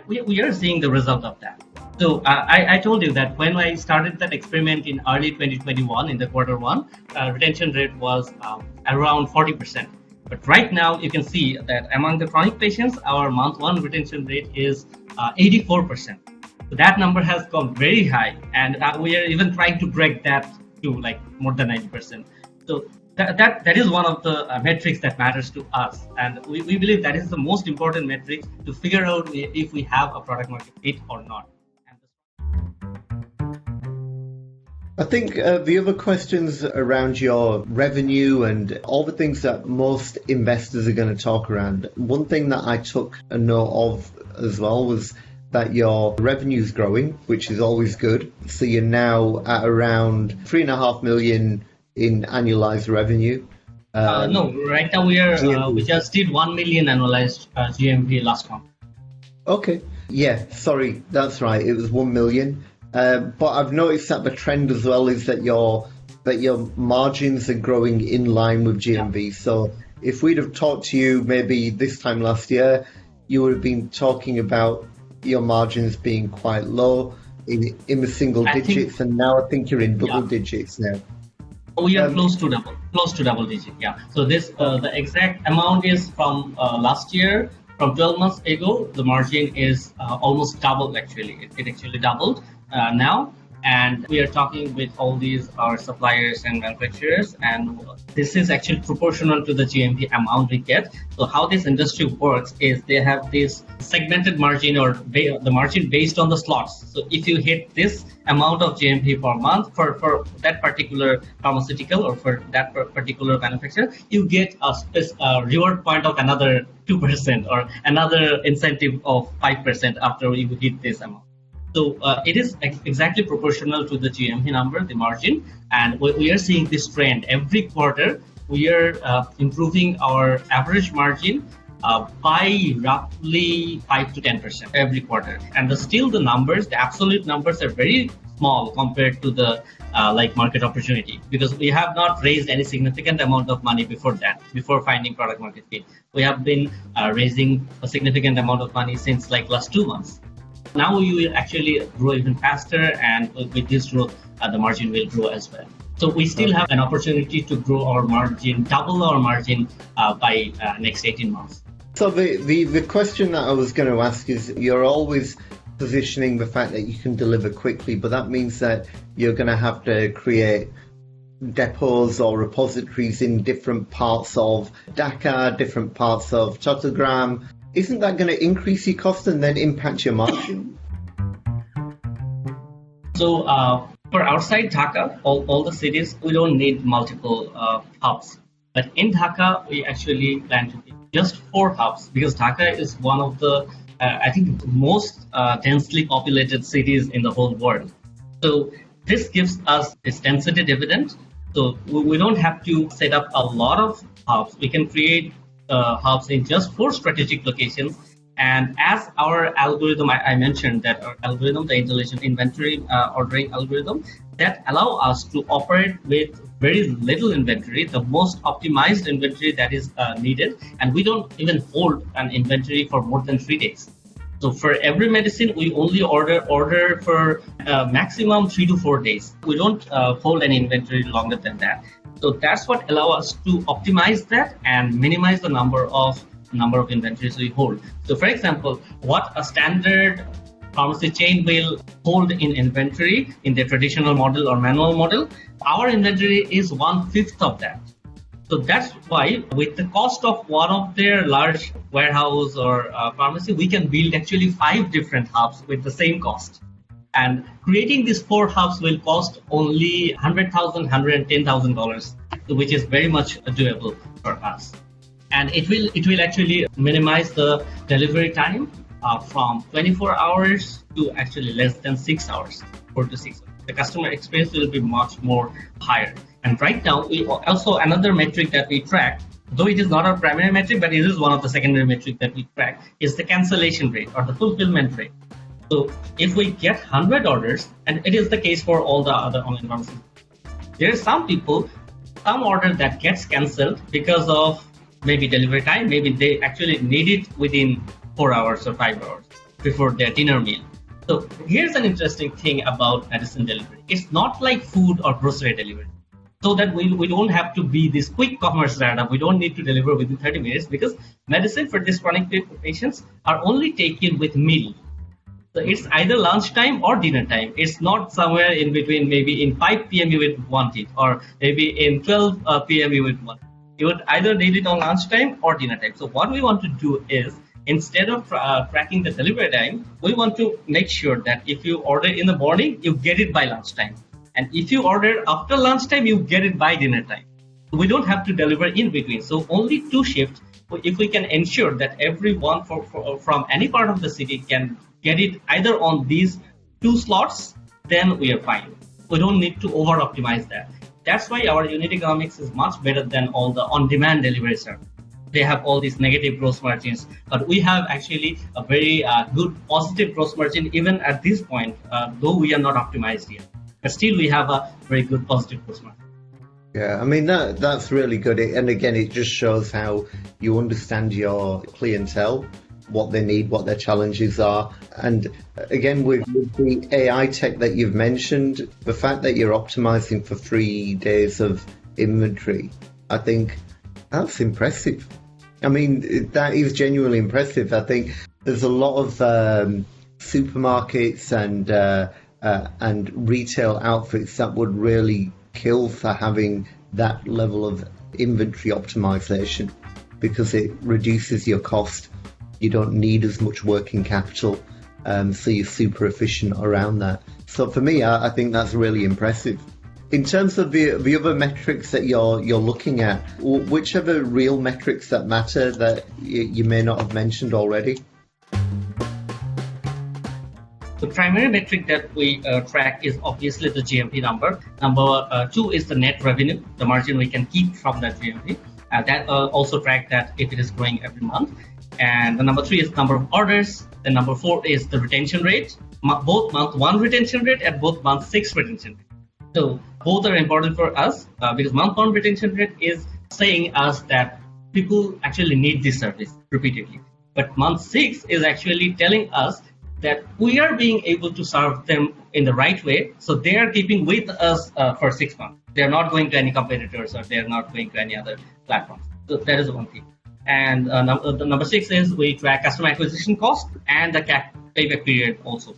we are seeing the result of that. So I told you that when I started that experiment in early 2021 in the quarter one, retention rate was around 40%. But right now you can see that among the chronic patients, our month one retention rate is 84%. So that number has gone very high, and we are even trying to break that to like more than 90%. So that is one of the metrics that matters to us, and we believe that is the most important metric to figure out if we have a product market fit or not. I think the other questions around your revenue and all the things that most investors are going to talk around. One thing that I took a note of as well was that your revenue is growing, which is always good. So you're now at around 3.5 million in annualized revenue. No, right now we just did 1 million annualized GMV last month. Okay, yeah, sorry, that's right. It was 1 million. But I've noticed that the trend as well is that your margins are growing in line with GMV. Yeah. So if we'd have talked to you maybe this time last year, you would have been talking about your margins being quite low in the single digits, and now I think you're in double digits now. We are close to double digit. Yeah. So this the exact amount is from last year. From 12 months ago, the margin is almost doubled. Actually, it actually doubled now, and we are talking with all these our suppliers and manufacturers, and this is actually proportional to the GMV amount we get. So how this industry works is they have this segmented margin or the margin based on the slots. So if you hit this amount of GMV per month for that particular pharmaceutical or for that particular manufacturer, you get a reward point of another 2% or another incentive of 5% after you hit this amount. So it is exactly proportional to the GMV number, the margin, and we are seeing this trend every quarter. We are improving our average margin by roughly 5 to 10% every quarter, and the numbers, the absolute numbers, are very small compared to the market opportunity, because we have not raised any significant amount of money before finding product market fit. We have been raising a significant amount of money since last 2 months. Now we will actually grow even faster, and with this growth, the margin will grow as well. So we still have an opportunity to grow our margin, double our margin by next 18 months. So the question that I was going to ask is, you're always positioning the fact that you can deliver quickly, but that means that you're going to have to create depots or repositories in different parts of Dhaka, different parts of Chattogram. Isn't that going to increase your cost and then impact your margin? So for outside Dhaka, all the cities, we don't need multiple hubs. But in Dhaka, we actually plan to be just 4 hubs, because Dhaka is one of the, I think, most densely populated cities in the whole world. So this gives us this density dividend. So we don't have to set up a lot of hubs. We can create hubs in just 4 strategic locations. And as our algorithm, I mentioned that our algorithm, the intelligent inventory ordering algorithm, that allow us to operate with very little inventory, the most optimized inventory that is needed. And we don't even hold an inventory for more than 3 days. So for every medicine, we only order for maximum 3 to 4 days. We don't hold any inventory longer than that. So that's what allows us to optimize that and minimize the number of inventories we hold. So for example, what a standard pharmacy chain will hold in inventory in their traditional model or manual model, our inventory is 1/5 of that. So that's why with the cost of one of their large warehouse or pharmacy, we can build actually 5 different hubs with the same cost. And creating these 4 hubs will cost only $100,000, $110,000, which is very much doable for us. And it will actually minimize the delivery time from 24 hours to actually less than 6 hours, 4 to 6 hours. The customer experience will be much more higher. And right now, we also another metric that we track, though it is not our primary metric, but it is one of the secondary metrics that we track, is the cancellation rate or the fulfillment rate. So if we get 100 orders, and it is the case for all the other online pharmacies, there are some order that gets cancelled because of maybe delivery time, maybe they actually need it within 4 hours or 5 hours. before their dinner meal. So here's an interesting thing about medicine delivery. It's not like food or grocery delivery. So that we don't have to be this quick commerce startup. We don't need to deliver within 30 minutes because medicine for these chronic patients are only taken with meal. So it's either lunchtime or dinner time. It's not somewhere in between. Maybe in 5 p.m. you would want it, or maybe in 12 p.m. you would want it. You would either need it on lunchtime or dinner time. So what we want to do is, instead of tracking the delivery time, we want to make sure that if you order in the morning, you get it by lunchtime. And if you order after lunchtime, you get it by dinner time. We don't have to deliver in between. So only 2 shifts. If we can ensure that everyone from any part of the city can get it either on these 2 slots, then we are fine. We don't need to over optimize that. That's why our unit economics is much better than all the on-demand delivery service. They have all these negative gross margins, but we have actually a very good positive gross margin even at this point, though we are not optimized yet. But still, we have a very good positive gross margin. Yeah, I mean that's really good. And again, it just shows how you understand your clientele, what they need, what their challenges are. And again, with the AI tech that you've mentioned, the fact that you're optimizing for 3 days of inventory, I think that's impressive. I mean, that is genuinely impressive. I think there's a lot of supermarkets and retail outfits that would really kill for having that level of inventory optimization because it reduces your cost. You don't need as much working capital, so you're super efficient around that. So for me, I think that's really impressive. In terms of the other metrics that you're looking at, which are the real metrics that matter that you may not have mentioned already? The primary metric that we track is obviously the GMP number. Number 2 is the net revenue, the margin we can keep from that GMP. That also track that if it is growing every month. And the number 3 is number of orders. The number 4 is the retention rate, both month 1 retention rate and both month 6 retention rate. So both are important for us because month 1 retention rate is saying us that people actually need this service repeatedly. But month 6 is actually telling us that we are being able to serve them in the right way. So they are keeping with us for 6 months. They are not going to any competitors or they are not going to any other platforms. So that is one thing. And the number 6 is we track customer acquisition cost and the payback period also.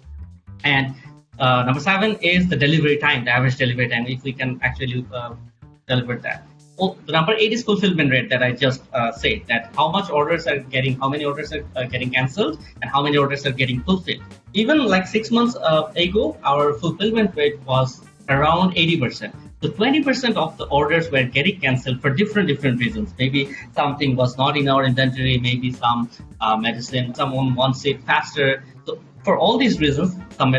And number 7 is the delivery time, the average delivery time, if we can actually deliver that. The number 8 is fulfillment rate that I just said, that how many orders are getting cancelled and how many orders are getting fulfilled. Even like 6 months ago, our fulfillment rate was around 80%. So 20% of the orders were getting cancelled for different reasons. Maybe something was not in our inventory, maybe some medicine, someone wants it faster. So for all these reasons, some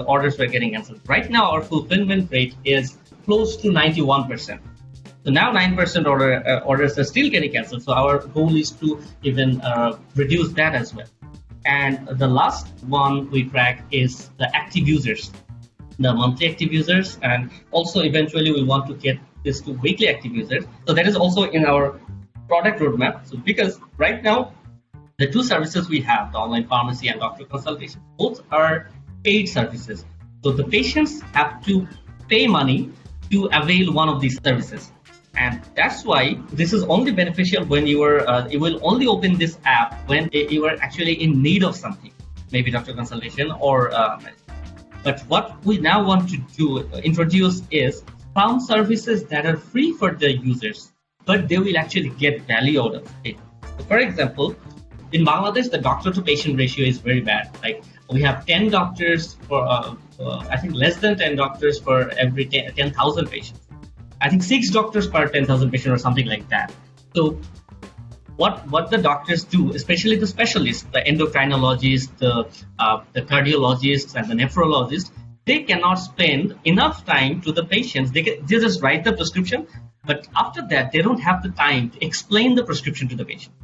orders were getting cancelled. Right now, our fulfillment rate is close to 91%. So now 9% orders are still getting cancelled. So our goal is to even reduce that as well. And the last one we track is the active users, the monthly active users, and also eventually we want to get this to weekly active users. So that is also in our product roadmap. So because right now, the 2 services we have, the online pharmacy and doctor consultation, both are paid services. So the patients have to pay money to avail one of these services. And that's why this is only beneficial when you will only open this app when you are actually in need of something, maybe doctor consultation or but what we now want to introduce is some services that are free for the users, but they will actually get value out of it. So for example, in Bangladesh, the doctor to patient ratio is very bad. Like we have 10 doctors for, I think less than 10 doctors for every 10,000 patients. I think 6 doctors per 10,000 patients or something like that. So what the doctors do, especially the specialists, the endocrinologists, the cardiologists and the nephrologists, they cannot spend enough time to the patients. They just write the prescription, but after that, they don't have the time to explain the prescription to the patient.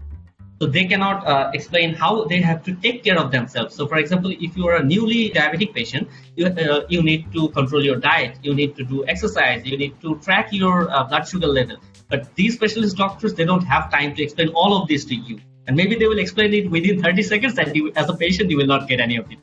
So they cannot explain how they have to take care of themselves. So for example, if you are a newly diabetic patient, you need to control your diet, you need to do exercise, you need to track your blood sugar level. But these specialist doctors, they don't have time to explain all of this to you. And maybe they will explain it within 30 seconds, and you, as a patient, you will not get any of it.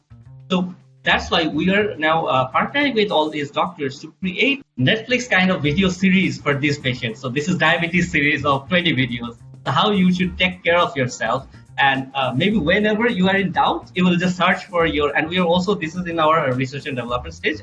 So that's why we are now partnering with all these doctors to create Netflix kind of video series for these patients. So this is diabetes series of 20 videos, how you should take care of yourself. And maybe whenever you are in doubt, you will just search for your, and we are also, this is in our research and development stage,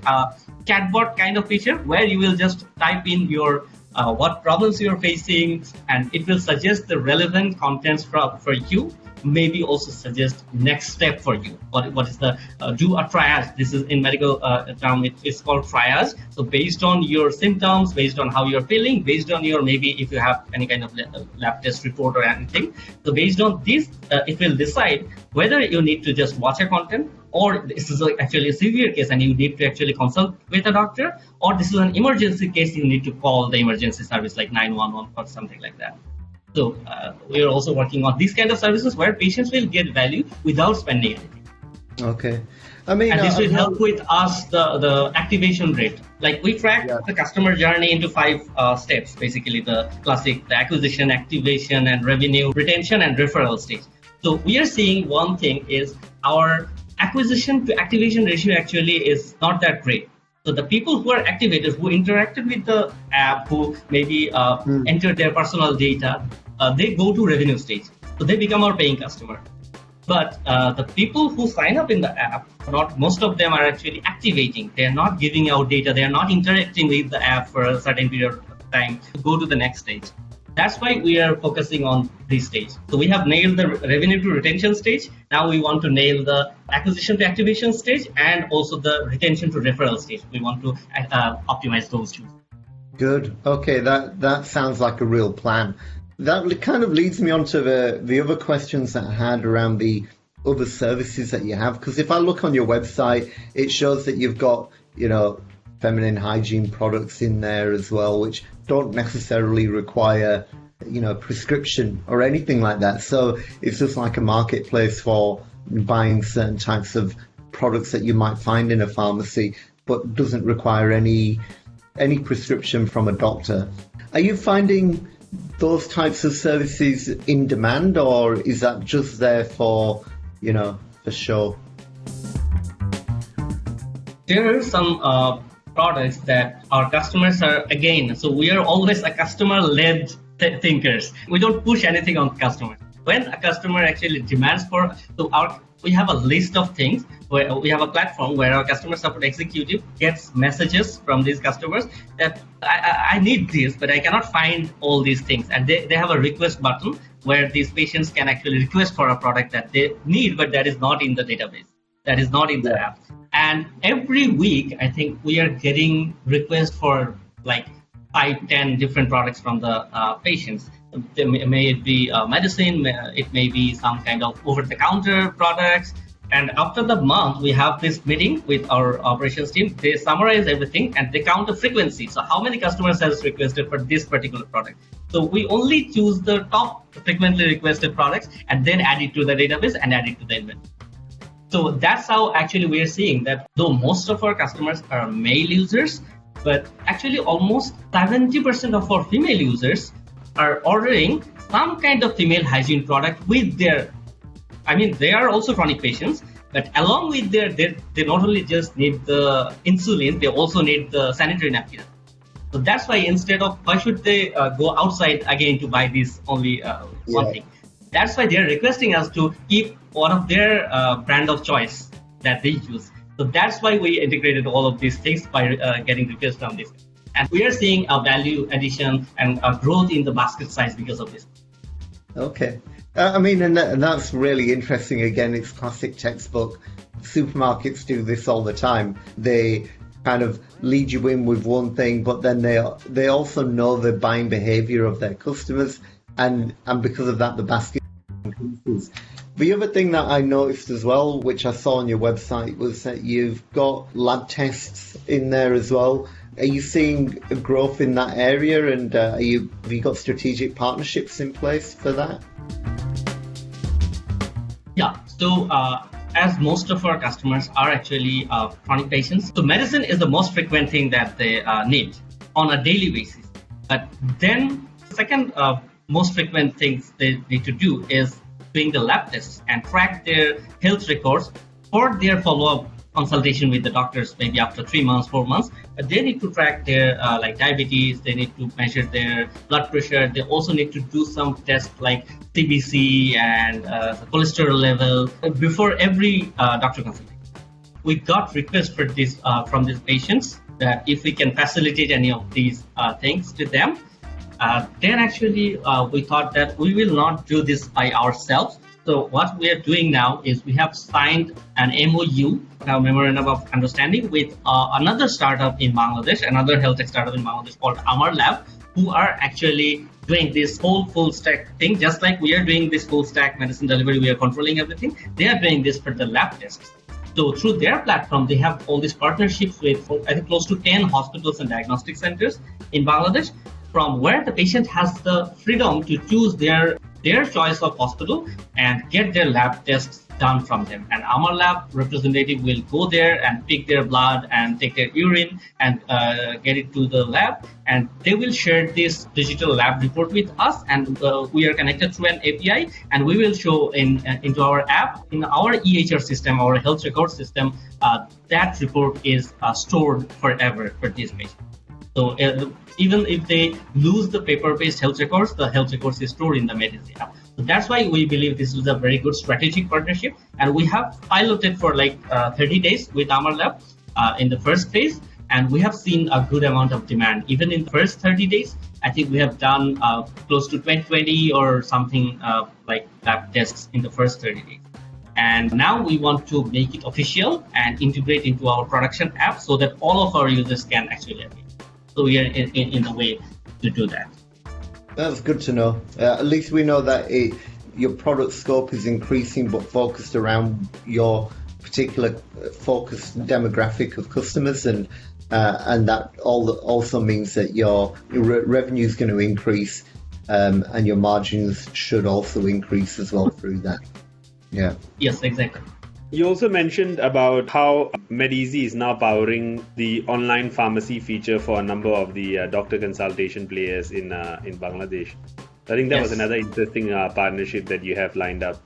chatbot kind of feature where you will just type in your what problems you are facing, and it will suggest the relevant contents for you. Maybe also suggest next step for you. What is the do a triage? This is in medical term, it's called triage. So based on your symptoms, based on how you're feeling, based on your, maybe if you have any kind of lab test report or anything. So based on this, it will decide whether you need to just watch a content, or this is actually a severe case and you need to actually consult with a doctor, or this is an emergency case, you need to call the emergency service like 911 or something like that. So we are also working on these kind of services where patients will get value without spending anything. Okay. I mean, and this will help with us the activation rate. Like we track the customer journey into 5 steps, basically the classic, the acquisition, activation, and revenue, retention, and referral stage. So we are seeing one thing is our acquisition to activation ratio actually is not that great. So the people who are activated, who interacted with the app, who maybe entered their personal data, they go to revenue stage. So they become our paying customer. But the people who sign up in the app, not most of them are actually activating. They are not giving out data. They are not interacting with the app for a certain period of time to go to the next stage. That's why we are focusing on this stage. So we have nailed the revenue to retention stage. Now we want to nail the acquisition to activation stage and also the retention to referral stage. We want to optimize those two. Good. Okay, that sounds like a real plan. That kind of leads me on to the other questions that I had around the other services that you have. Because if I look on your website, it shows that you've got, feminine hygiene products in there as well, which don't necessarily require, prescription or anything like that. So it's just like a marketplace for buying certain types of products that you might find in a pharmacy, but doesn't require any prescription from a doctor. Are you finding those types of services in demand, or is that just there for show? There are some products that our customers are, again, so we are always a customer-led thinkers. We don't push anything on customers. When a customer actually demands for, we have a list of things where we have a platform where our customer support executive gets messages from these customers that I need this, but I cannot find all these things. And they have a request button where these patients can actually request for a product that they need, but that is not in the database, that is not in the app. And every week, I think we are getting requests for like 5-10 different products from the patients. May it be medicine, it may be some kind of over-the-counter products. And after the month, we have this meeting with our operations team. They summarize everything and they count the frequency. So how many customers has requested for this particular product? So we only choose the top frequently requested products and then add it to the database and add it to the inventory. So that's how actually we are seeing that though most of our customers are male users, but actually almost 70% of our female users are ordering some kind of female hygiene product with their, they are also chronic patients, but along with they not only just need the insulin, they also need the sanitary napkin. So that's why instead of, why should they go outside again to buy this only one thing? That's why they're requesting us to keep one of their brand of choice that they use. So that's why we integrated all of these things by getting requests from this. And we are seeing a value addition and a growth in the basket size because of this. Okay. And that's really interesting. Again, it's classic textbook. Supermarkets do this all the time. They kind of lead you in with one thing, but then they also know the buying behavior of their customers. And because of that, the basket increases. The other thing that I noticed as well, which I saw on your website, was that you've got lab tests in there as well. Are you seeing a growth in that area, and have you got strategic partnerships in place for that? Yeah, so as most of our customers are actually chronic patients, so medicine is the most frequent thing that they need on a daily basis. But then second most frequent things they need to do is doing the lab tests and track their health records for their follow-up consultation with the doctors, maybe after 3 months, 4 months. They need to track their like diabetes, they need to measure their blood pressure, they also need to do some tests like CBC and cholesterol level before every doctor consultation. We got requests for this from these patients that if we can facilitate any of these things to them, then actually we thought that we will not do this by ourselves. So what we are doing now is we have signed an MOU, a memorandum of understanding, with another startup in Bangladesh, another health tech startup in Bangladesh called Amar Lab, who are actually doing this whole full stack thing, just like we are doing this full stack medicine delivery, we are controlling everything. They are doing this for the lab tests. So through their platform, they have all these partnerships with, I think, close to 10 hospitals and diagnostic centers in Bangladesh, from where the patient has the freedom to choose their choice of hospital and get their lab tests done from them. And our lab representative will go there and pick their blood and take their urine and get it to the lab, and they will share this digital lab report with us, and we are connected through an API, and we will show into our app, in our EHR system, our health record system, that report is stored forever for these patients. So even if they lose the paper-based health records, the health records is stored in the MedEasy app. So that's why we believe this is a very good strategic partnership. And we have piloted for like 30 days with Amar Lab in the first phase. And we have seen a good amount of demand. Even in the first 30 days, I think we have done close to 20 or something like lab tests in the first 30 days. And now we want to make it official and integrate into our production app so that all of our users can actually have it. So we are in the way to do that. That's good to know. At least we know that your product scope is increasing, but focused around your particular focused demographic of customers, and that also means that your revenue is going to increase, and your margins should also increase as well through that. Yeah. Yes, exactly. You also mentioned about how MedEasy is now powering the online pharmacy feature for a number of the doctor consultation players in Bangladesh. I think that was another interesting partnership that you have lined up.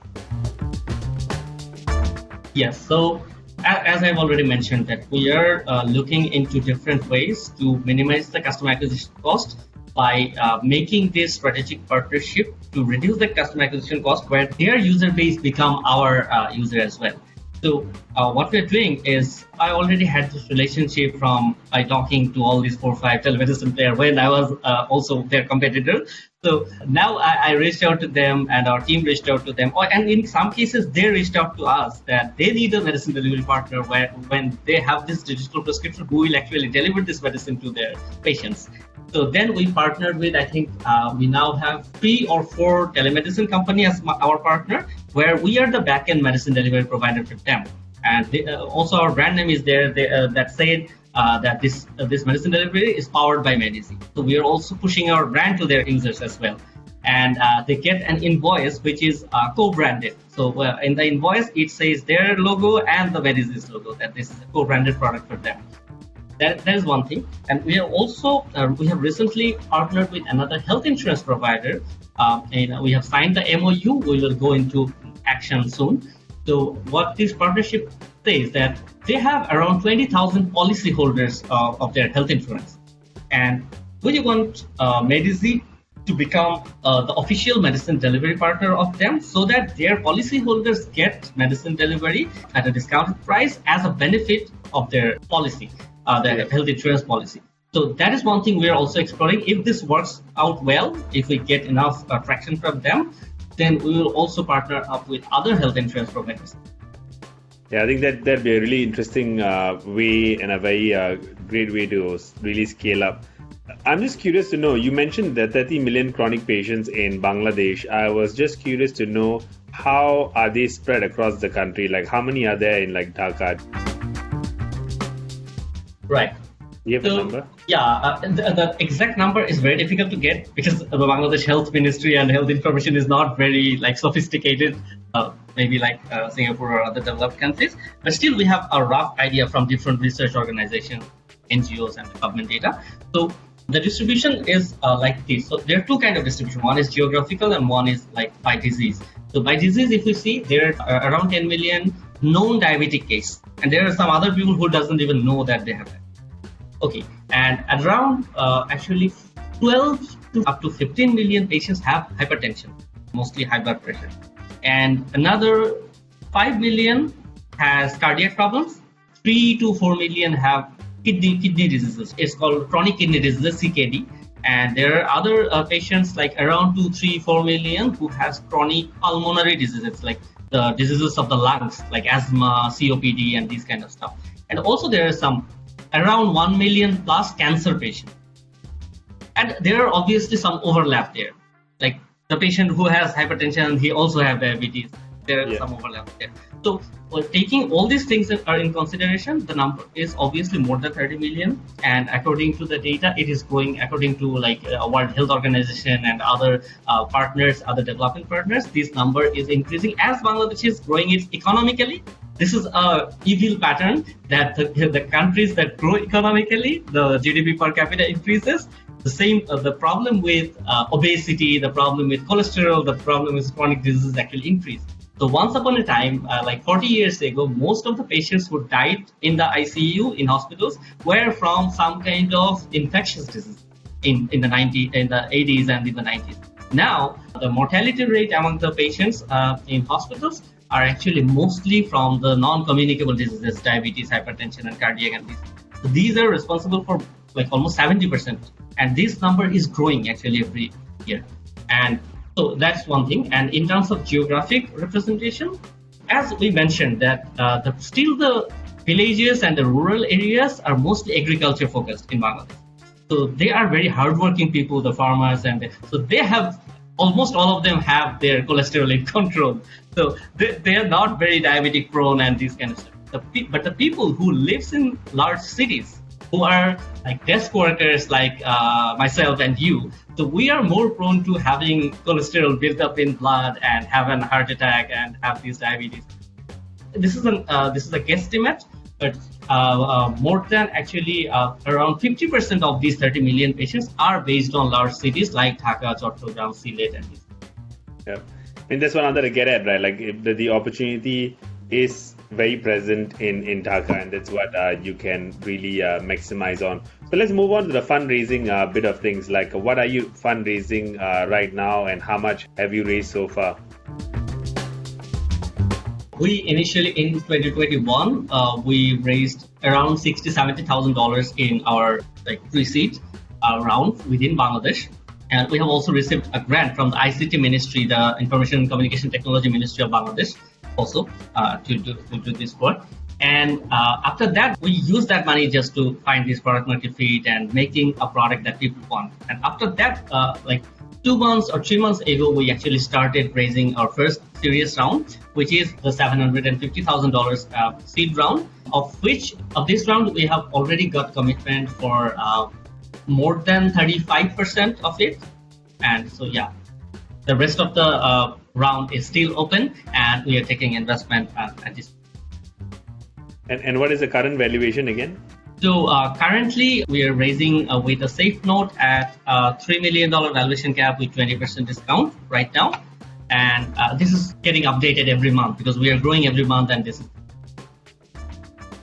Yes, so as I've already mentioned, that we are looking into different ways to minimize the customer acquisition cost by making this strategic partnership to reduce the customer acquisition cost, where their user base become our user as well. So what we're doing is, I already had this relationship by talking to all these 4 or 5 telemedicine players when I was also their competitor. So now I reached out to them, and our team reached out to them. And in some cases, they reached out to us that they need a medicine delivery partner when they have this digital prescription, who will actually deliver this medicine to their patients. So then we partnered with, I think we now have 3 or 4 telemedicine companies as our partner, where we are the back-end medicine delivery provider for them. And also our brand name is there that said that this medicine delivery is powered by MedEasy. So we are also pushing our brand to their users as well. And they get an invoice which is co-branded. So in the invoice, it says their logo and the MedEasy's logo, that this is a co-branded product for them. That is one thing. And we are also, we have recently partnered with another health insurance provider. And we have signed the MOU. We will go into action soon. So what this partnership says, that they have around 20,000 policyholders of their health insurance. And we want MedEasy to become the official medicine delivery partner of them, so that their policyholders get medicine delivery at a discounted price as a benefit of their policy. The health insurance policy. So that is one thing we are also exploring. If this works out well, if we get enough traction from them, then we will also partner up with other health insurance providers. Yeah, I think that'd be a really interesting way and a very great way to really scale up. I'm just curious to know, you mentioned the 30 million chronic patients in Bangladesh. I was just curious to know, how are they spread across the country? Like, how many are there in like Dhaka? Right. You have a number? Yeah, the exact number is very difficult to get, because the Bangladesh Health Ministry and health information is not very sophisticated, maybe like Singapore or other developed countries. But still, we have a rough idea from different research organizations, NGOs, and the government data. So The distribution is like this. So there are two kinds of distribution. One is geographical and one is like by disease. So by disease, if you see, there are around 10 million known diabetic cases, and there are some other people who doesn't even know that they have that. Okay, and around actually 12 to up to 15 million patients have hypertension, mostly high blood pressure, and another 5 million has cardiac problems. 3 to 4 million have kidney diseases. It's called chronic kidney disease, CKD. And there are other patients like around 2, 3, 4 million who has chronic pulmonary diseases, like the diseases of the lungs, like asthma, COPD, and these kind of stuff. And also there are some around 1 million plus cancer patients. And there are obviously some overlap there. Like the patient who has hypertension, he also has diabetes. There is some overlap there. So taking all these things are in consideration, the number is obviously more than 30 million. And according to the data, it is growing according to like World Health Organization and other partners, other developing partners. This number is increasing as Bangladesh is growing it economically. This is a evil pattern that the countries that grow economically, the GDP per capita increases. The same, the problem with obesity, the problem with cholesterol, the problem with chronic diseases actually increase. So once upon a time, like 40 years ago, most of the patients who died in the ICU in hospitals were from some kind of infectious disease in the 80s and in the 90s. Now, the mortality rate among the patients in hospitals are actually mostly from the non-communicable diseases, diabetes, hypertension, and cardiac and disease. So these are responsible for like almost 70%. And this number is growing actually every year. And so that's one thing. And in terms of geographic representation, as we mentioned, that still the villages and the rural areas are mostly agriculture focused in Bangladesh. So they are very hardworking people, the farmers, and so they have almost all of them have their cholesterol in control. So they are not very diabetic prone and these kind of stuff. But the people who lives in large cities, who are like desk workers like myself and you, so we are more prone to having cholesterol built up in blood and have a heart attack and have these diabetes. This is a guesstimate, but more than actually around 50% of these 30 million patients are based on large cities like Dhaka, Chattogram, Sylhet, and these. Yeah, and that's one other to get at, right? Like if the opportunity is very present in Dhaka, and that's what you can really maximize on. So let's move on to the fundraising bit of things. Like, what are you fundraising right now, and how much have you raised so far? We initially in 2021 we raised around $60,000-$70,000 in our pre-seed round within Bangladesh. And we have also received a grant from the ICT Ministry, the Information and Communication Technology Ministry of Bangladesh, also to do this work. And after that, we use that money just to find this product market fit and making a product that people want. And after that, 2 months or 3 months ago, we actually started raising our first serious round, which is the $750,000 seed round, of this round we have already got commitment for more than 35% of it. And so, yeah, the rest of the round is still open and we are taking investment at this. And what is the current valuation again? So currently we are raising with a safe note at $3 million valuation cap with 20% discount right now. And this is getting updated every month because we are growing every month, and this is.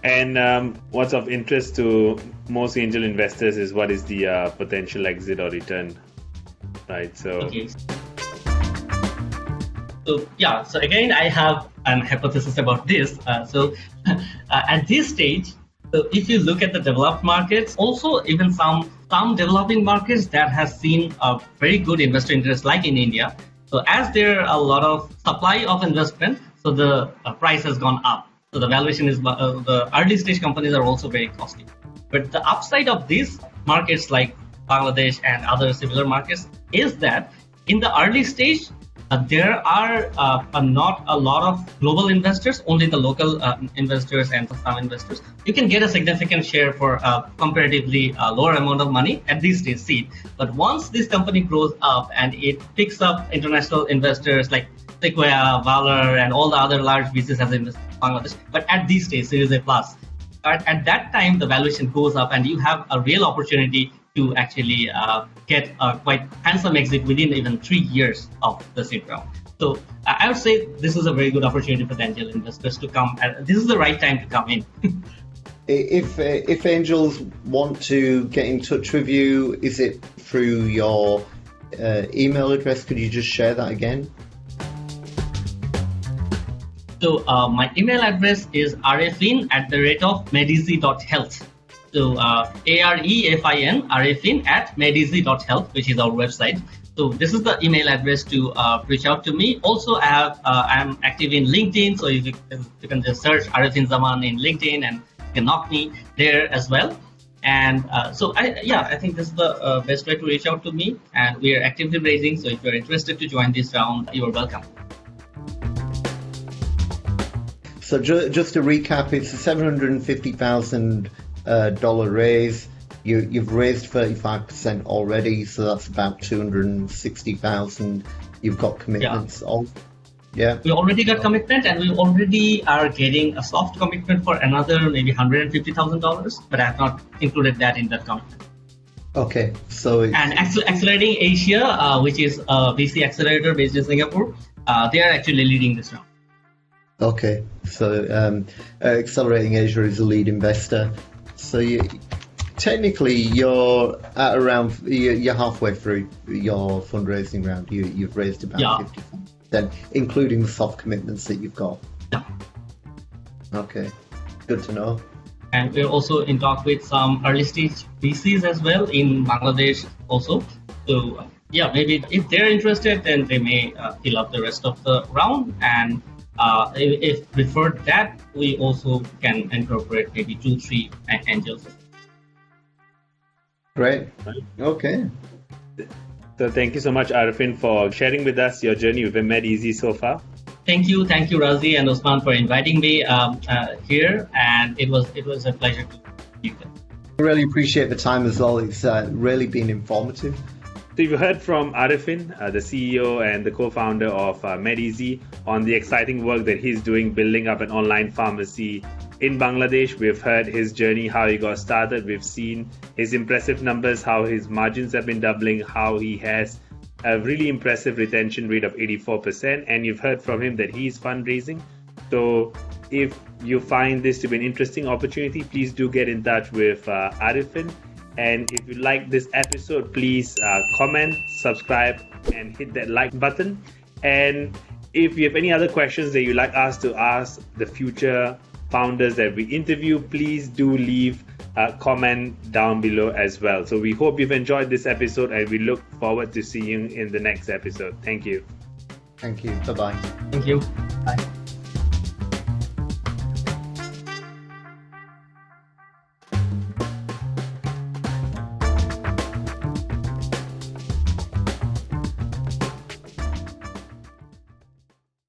And what's of interest to most angel investors is what is the potential exit or return, right? So. Okay. So yeah. So again, I have an hypothesis about this. At this stage, so if you look at the developed markets, also even some developing markets that has seen a very good investor interest, like in India. So as there are a lot of supply of investment, so the price has gone up. So the valuation is the early stage companies are also very costly. But the upside of these markets like Bangladesh and other similar markets is that in the early stage, there are not a lot of global investors, only the local investors and some investors. You can get a significant share for a comparatively lower amount of money at this stage seed. But once this company grows up and it picks up international investors like Sequoia, Valor, and all the other large VCs has invested in Bangladesh, but at this stage, Series A+, at that time, the valuation goes up and you have a real opportunity to actually get a quite handsome exit within even 3 years of the seed round. So I would say this is a very good opportunity for the angel investors to come. This is the right time to come in. If angels want to get in touch with you, is it through your email address? Could you just share that again? So my email address is arefin@medeasy.health. So AREFIN, arefin@medeasy.health, which is our website. So this is the email address to reach out to me. Also, I'm active in LinkedIn, so you can just search Arefin Zaman in LinkedIn and you can knock me there as well. And I think this is the best way to reach out to me. And we are actively raising, so if you're interested to join this round, you're welcome. So just to recap, it's a $750,000 raise. You've raised 35% already, so that's about 260,000. You've got commitments of. Yeah. We already got commitment, and we already are getting a soft commitment for another maybe $150,000, but I have not included that in that commitment. Okay, so and Accelerating Asia, which is a VC accelerator based in Singapore, they are actually leading this round. Okay, so Accelerating Asia is a lead investor. So technically, you're at around you're halfway through your fundraising round. You've raised about 50%, including the soft commitments that you've got. Yeah. Okay, good to know. And we're also in talk with some early stage VCs as well in Bangladesh also. So maybe if they're interested, then they may fill up the rest of the round. And if preferred that, we also can incorporate maybe 2-3 angels. Great. Okay. So thank you so much, Arefin, for sharing with us your journey with MedEasy so far. Thank you, Razi and Osman, for inviting me here, and it was a pleasure to be here. I really appreciate the time as well. It's really been informative. So you've heard from Arefin, the CEO and the co-founder of MedEasy, on the exciting work that he's doing building up an online pharmacy in Bangladesh. We've heard his journey, how he got started. We've seen his impressive numbers, how his margins have been doubling, how he has a really impressive retention rate of 84%. And you've heard from him that he's fundraising. So if you find this to be an interesting opportunity, please do get in touch with Arefin. And if you like this episode, please comment, subscribe, and hit that like button. And if you have any other questions that you'd like us to ask the future founders that we interview, please do leave a comment down below as well. So we hope you've enjoyed this episode, and we look forward to seeing you in the next episode. Thank you. Thank you. Bye-bye. Thank you. Bye.